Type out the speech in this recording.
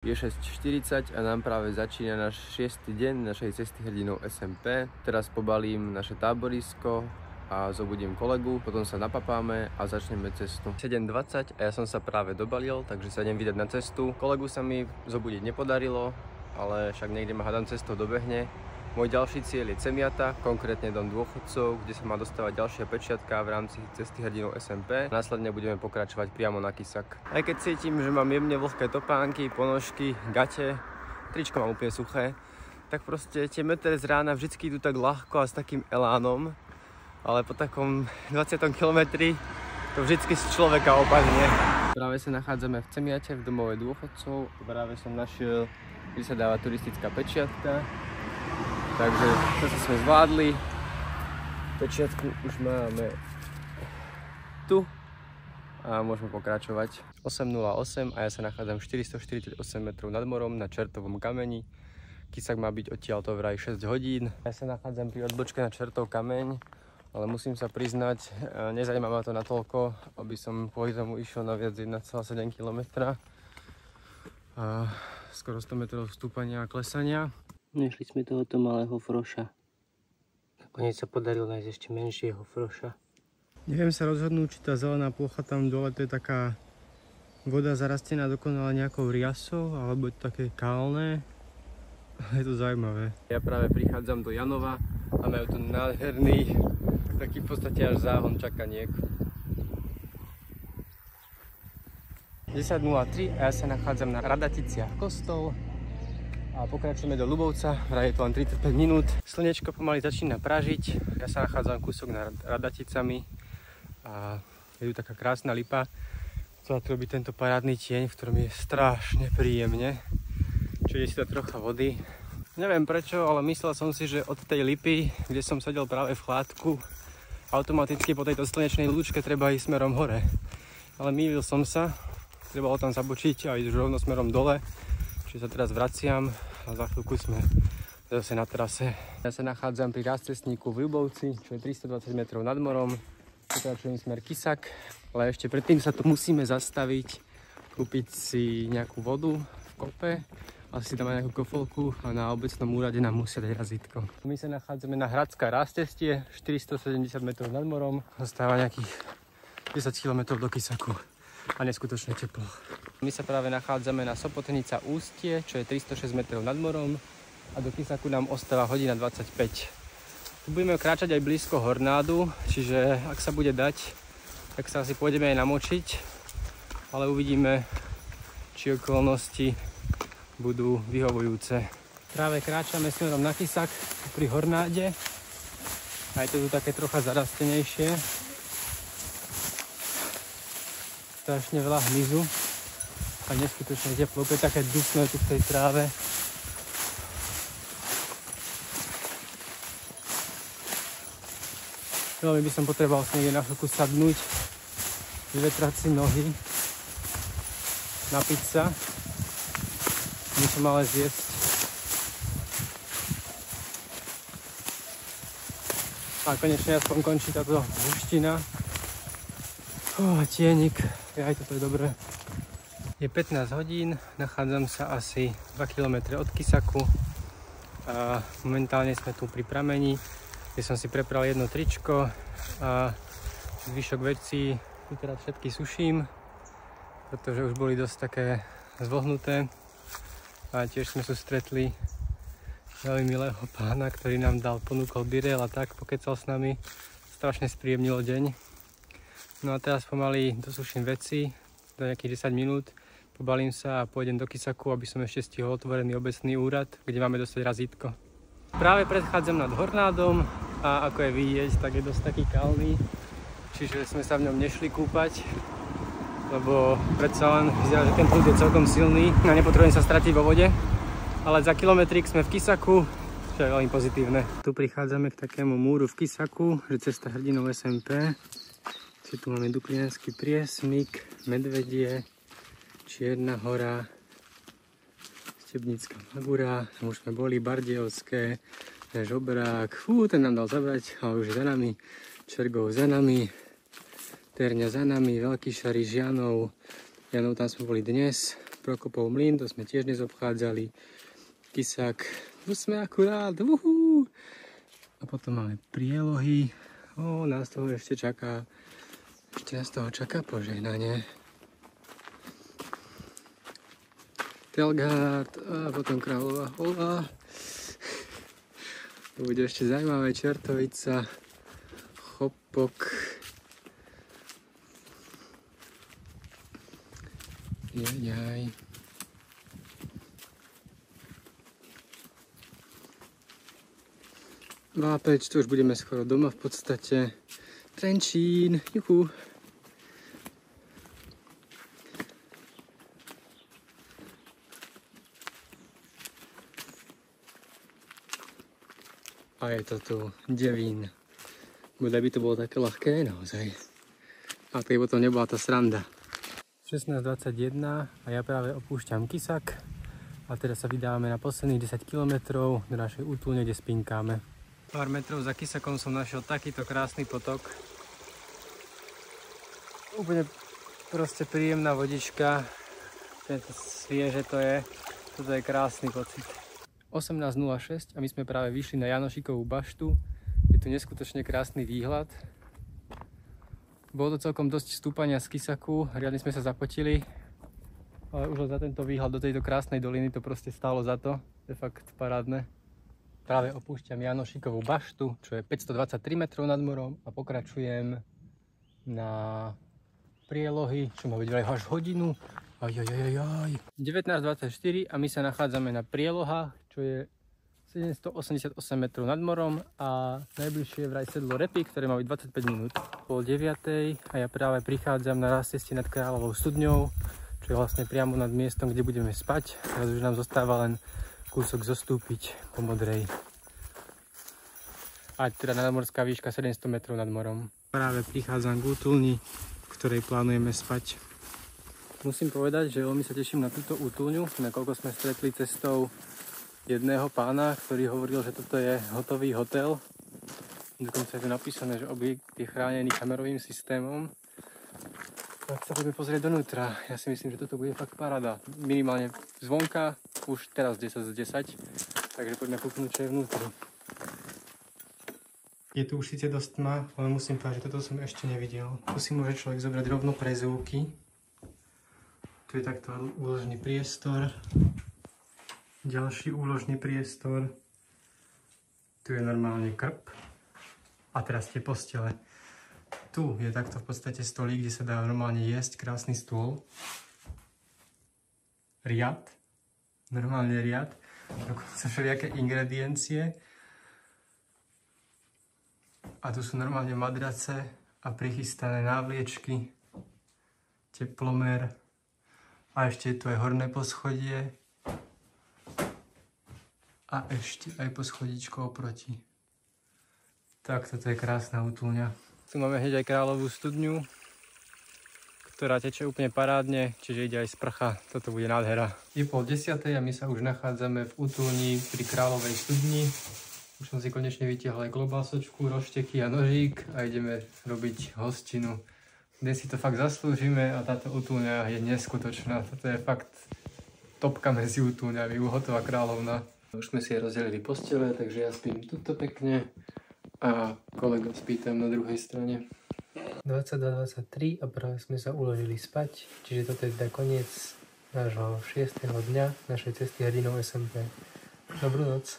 Je 6:40 a nám práve začína náš 6. deň našej cesty hrdinov SMP. Teraz pobalím naše táborisko a zobudím kolegu, potom sa napapáme a začneme cestu. 7:20 a ja som sa práve dobalil, takže sa idem vydať na cestu. Kolegu sa mi zobudiť nepodarilo, ale však niekde ma hádam cestou dobehne. Môj ďalší cieľ je Cemiata, konkrétne dom dôchodcov, kde sa má dostávať ďalšia pečiatka v rámci cesty hrdinov SMP. Následne budeme pokračovať priamo na Kysak. Aj keď cítim, že mám jemne vlhké topánky, ponožky, gate, tričko mám úplne suché, tak proste tie metre z rána vždycky idú tak ľahko a s takým elánom, ale po takom 20. kilometri to vždycky z človeka opadne. Práve sa nachádzame v Cemiate, v domove dôchodcov. Práve som našiel, kde sa dáva turistická pečiatka. Takže to sme zvládli. Pečiatku už máme tu a môžeme pokračovať. 8:08 a ja sa nachádzam 448 metrov nad morom na Čertovom kameni. Kysak má byť odtiaľto vraj 6 hodín. Ja sa nachádzam pri odbočke na Čertov kameň, ale musím sa priznať, nezajíma ma to natoľko, aby som kvôli tomu išiel na viac 1,7 km. A skoro 100 metrov stúpania a klesania. Našli sme tohoto malého froša. Nakoniec sa podarilo nájsť ešte menšieho froša. Neviem sa rozhodnúť, či tá zelená plocha tam dole, to je taká voda zarastená dokonale nejakou riasou, alebo je to také kalné. Je to zaujímavé. Ja práve prichádzam do Janova a majú tu nádherný, taký v podstate až záhon čakaniek. 10:03 a ja sa nachádzam na Radaticiach kostol. A pokračujeme do Ľubovca, vraj je to len 35 minút. Slnečko pomaly začína pražiť, ja sa nachádzam kúsok nad Radaticami a je tu taká krásna lipa, ktorá tu robí tento parádny tieň, v ktorom je strašne príjemne. Čiže je si to trocha vody. Neviem prečo, ale myslel som si, že od tej lipy, kde som sedel práve v chládku, automaticky po tejto slnečnej lúčke treba ísť smerom hore. Ale mýlil som sa, trebalo tam zabočiť a ísť rovno smerom dole. Čiže sa teraz vraciam a za chvíľku sme zase na trase. Ja sa nachádzam pri rázcestníku v Ľubovci, čo je 320 metrov nad morom. Pokračujem smer Kysak, ale ešte predtým sa tu musíme zastaviť, kúpiť si nejakú vodu v kope, asi tam aj nejakú kofolku a na obecnom úrade nám musia dať razítko. My sa nachádzame na Hradská rázcestie, 470 metrov nad morom, zostáva nejakých 10 km do Kysaku. A neskutočne teplo. My sa práve nachádzame na Sopotnica Ústie, čo je 306 metrov nad morom a do Kysaku nám ostáva hodina 25. Tu budeme kráčať aj blízko Hornádu, čiže ak sa bude dať, tak sa asi pôjdeme aj namočiť, ale uvidíme, či okolnosti budú vyhovujúce. Práve kráčame smerom na Kysak pri Hornáde a je to tu také trocha zarastenejšie. Strašne veľa hmyzu a neskutočne teplo, je také dusné tu v tej tráve. Veľmi by som potreboval si niekde na chvíľku sadnúť, vyvetrať si nohy, napiť sa, musím ale zjesť. A konečne aspoň končí táto húština. Tienik. Aj toto je dobré. Je 15 hodín, nachádzam sa asi 2 km od Kysaku a momentálne sme tu pri prameni, kde som si prepral jedno tričko a zvyšok vecí tu teraz všetky suším, pretože už boli dosť také zvlhnuté a tiež sme sa stretli veľmi milého pána, ktorý nám ponúkol birel a tak pokecal s nami, strašne spríjemnilo deň. No a teraz pomaly dosuším veci, do nejakých 10 minút, pobalím sa a pôjdem do Kysaku, aby som ešte stihol otvorený obecný úrad, kde máme dostať razítko. Práve predchádzam nad Hornádom a ako je vidieť, tak je dosť taký kalný, čiže sme sa v ňom nešli kúpať, lebo predsa len vyzerá, že ten prúd je celkom silný a nepotrebujem sa stratiť vo vode, ale za kilometrík sme v Kysaku, čo je veľmi pozitívne. Tu prichádzame k takému múru v Kysaku, že cesta hrdinov SMP. Tu máme Duklianský priesmyk, Medvedie, Čierna hora, Stebnická Magura, tam už sme boli, Bardejovské, Žobrák, ten nám dal zabrať, ale už je za nami, Čergov za nami, Terňa za nami, Veľký Šariš, Janov, tam sme boli dnes, Prokopov mlyn, to sme tiež dnes obchádzali. Kysak, tu sme akurát, uhú. A potom máme Prielohy. Nás toho ešte čaká. Ešte nás toho čaká požehnanie. Telgard a potom Kráľová Hola. To bude ešte zaujímavé, Čertovica, Chopok. Jajaj. Vápeč, tu už budeme skoro doma v podstate. Trenčín, juhu. A je to tu Devín. Bodaj by to bolo také ľahké, naozaj. A tak potom nebola tá sranda. 16:21 a ja práve opúšťam Kysak. A teraz sa vydáme na posledných 10 km do našej útulne, kde spinkáme. Pár metrov za Kysakom som našiel takýto krásny potok. Úplne proste príjemná vodička. Svieže to je. Toto je krásny pocit. 18:06 a my sme práve vyšli na Janošikovú baštu. Je tu neskutočne krásny výhľad. Bolo to celkom dosť stúpania z Kysaku, riadne sme sa zapotili. Ale už za tento výhľad do tejto krásnej doliny to proste stálo za to. To je fakt parádne. Práve opúšťam Janošikovú baštu, čo je 523 metrov nad morom a pokračujem na Prielohy, čo ma byť až hodinu. 19:24 a my sa nachádzame na Prielohách, čo je 788 metrov nad morom a najbližšie je vraj sedlo Repy, ktoré má byť 25 minút. 8:30 a ja práve prichádzam na ceste nad Kráľovou studňou, čo je vlastne priamo nad miestom, kde budeme spať. Teraz už nám zostáva len kúsok zostúpiť po Modrej. A teda nadmorská výška 700 metrov nad morom. Práve prichádzam k útulni, v ktorej plánujeme spať. Musím povedať, že veľmi sa teším na túto útulňu, nakoľko sme stretli cestou jedného pána, ktorý hovoril, že toto je hotový hotel. Dokonca je tu napísané, že objekt je chránený kamerovým systémom. Tak sa poďme pozrieť donútra. Ja si myslím, že toto bude fakt paráda. Minimálne zvonka, už teraz 10 z 10, takže poďme kúknúť, čo je vnútri. Je tu už síce dosť tma, ale musím povedať, že toto som ešte nevidel. Tu si môže človek zobrať rovno prezúvky. Tu je takto úložný priestor. Ďalší úložný priestor. Tu je normálne krb. A teraz tie postele. Tu je takto v podstate stolík, kde sa dá normálne jesť. Krásny stôl. Riad. Normálne riad. Dokonca všelijaké ingrediencie. A tu sú normálne madrace a prichystané návliečky. Teplomer. A ešte tu je horné poschodie. A ešte aj poschodíčko oproti. Tak, toto je krásna útulňa. Tu máme hneď aj Kráľovú studňu, ktorá teče úplne parádne, čiže ide aj sprcha. Toto bude nádhera. Je 9:30 a my sa už nachádzame v útulni pri Kráľovej studni. Už som si konečne vytiahol aj klobásočku, rošteky a nožík a ideme robiť hostinu. Dnes si to fakt zaslúžime a táto útulňa je neskutočná. Toto je fakt topka medzi útulňami, Hotová kráľovna. Už sme si rozdelili postele, takže ja spím tuto pekne a kolega spí tam na druhej strane. 22:23 a práve sme sa uložili spať, čiže toto je teda koniec nášho 6. dňa našej cesty hrdinou SMP. Dobrú noc.